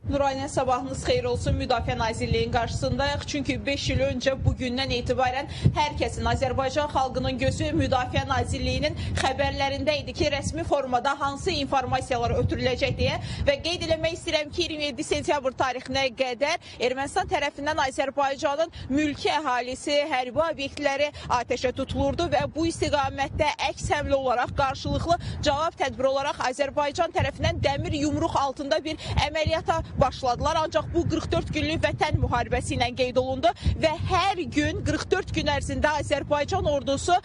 Nurayna, sabahınız xeyir olsun. Müdafiə Nazirliyinin qarşısındayıq. Çünki 5 il öncə bugündən etibarən hər kəsin, Azərbaycan xalqının gözü Müdafiə Nazirliyinin xəbərlərində idi ki, rəsmi formada hansı informasiyalar ötürüləcək deyə və qeyd eləmək istəyirəm ki, 27 sentyabr tarixinə qədər Ermənistan tərəfindən Azərbaycanın mülki əhalisi, hərbi obyektləri atəşə tutulurdu və bu istiqamətdə əks həmlə olaraq, qarşılıqlı cavab tədbiri olaraq Azərbaycan tərəfindən dəmir yumruq altında bir əməliyyata başladılar. Ancaq bu 44 günlük vətən müharibəsi ilə qeyd olundu və hər gün 44 gün ərzində Azərbaycan ordusu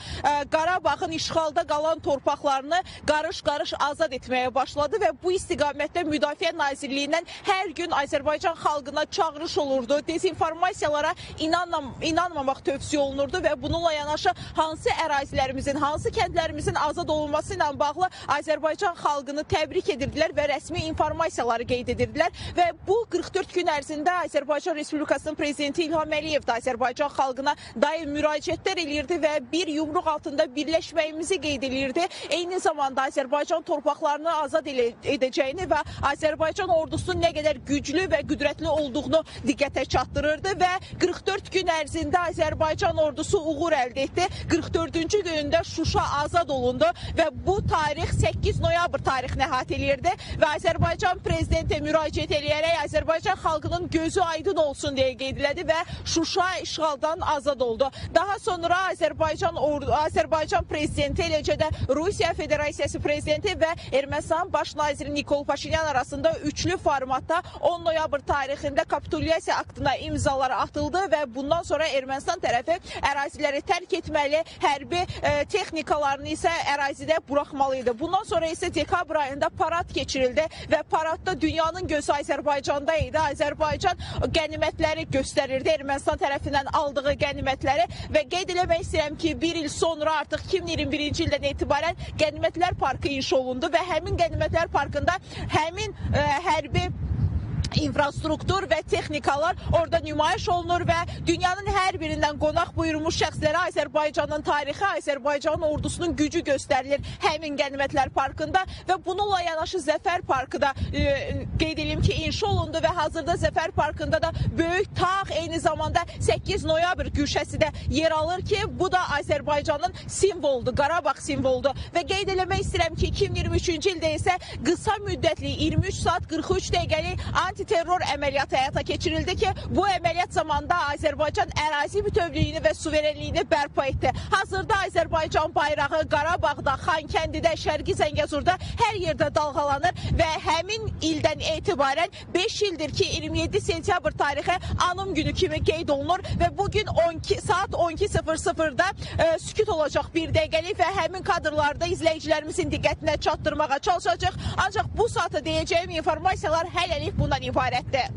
Qarabağın işğalda qalan torpaqlarını qarış-qarış azad etməyə başladı və bu istiqamətdə Müdafiə Nazirliyindən hər gün Azərbaycan xalqına çağırış olurdu. Dezinformasiyalara inanmamaq tövsiyə olunurdu və bununla yanaşı hansı ərazilərimizin, hansı kəndlərimizin azad olunması ilə bağlı Azərbaycan xalqını təbrik edirdilər və rəsmi informasiyaları qeyd edirdilər və bu 44 gün ərzində Azərbaycan Respublikasının prezidenti İlham Əliyev də Azərbaycan xalqına daim müraciətlər eləyirdi və bir yumruq altında birləşməyimizi qeyd eləyirdi. Eyni zamanda Azərbaycan torpaqlarını azad edəcəyini və Azərbaycan ordusunun nə qədər güclü və qüdrətli olduğunu diqqətə çatdırırdı və 44 gün ərzində Azərbaycan ordusu uğur əldə etdi. 44-cü günündə Şuşa azad olundu və bu tarix 8 noyabr tarixini əhatə eləyirdi və Azərbaycan prezidenti müraciət eləyərək Azərbaycan xalqının gözü aydın olsun deyə qeyd elədi və Şuşa işğaldan azad oldu. Daha sonra Azərbaycan prezidenti, eləcə də Rusiya Federasiyası prezidenti və Ermənistan baş naziri Nikol Paşinyan arasında üçlü formatda 10 noyabr tarixində kapitulyasiya aktına imzalar atıldı və bundan sonra Ermənistan tərəfi əraziləri tərk etməli, hərbi texnikalarını isə ərazidə buraxmalı idi. Bundan sonra isə dekabr ayında parad keçirildi və paradda dünyanın gözü Azərbaycanda idi. Azərbaycan qənimətləri göstərirdi, Ermənistan tərəfindən aldığı qənimətləri və qeyd eləmək istəyirəm ki, bir il sonra artıq 2021-ci ildən etibarən Qənimətlər Parkı inşa olundu və həmin Qənimətlər Parkında həmin hərbi infrastruktur və texnikalar orada nümayiş olunur və dünyanın hər birindən qonaq buyurmuş şəxslərə Azərbaycanın tarixi, Azərbaycan ordusunun gücü göstərilir həmin Qənimətlər Parkında və bununla yanaşı Zəfər Parkı da qeyd edeyim ki, inşa olundu və hazırda Zəfər Parkında da böyük tağ, eyni zamanda 8 noyabr güşəsi də yer alır ki, bu da Azərbaycanın simvoludur, Qarabağ simvoludur və qeyd eləmək istəyirəm ki, 2023-cü ildə isə qısa müddətli 23 saat 43 dəqiqəlik antiterror əməliyyatı həyata keçirildi ki, bu əməliyyat zamanında Azərbaycan ərazi bütövlüyünü və suverenliyini bərpa etdi. Hazırda Azərbaycan bayrağı Qarabağda, Xankəndidə, Şərqi Zəngəzurda hər yerdə dalğalanır və həmin ildən etibarən 5 ildir ki, 27 sentyabr tarixi anım günü kimi qeyd olunur və bugün saat 12:00-da sükut olacaq bir dəqiqəlik və həmin kadrlarda izləyicilərimizin diqqətinə çatdırmağa çalışacaq. Ancaq bu saata deyəcəyim informasiyalar hələlik bundan ibarətdir.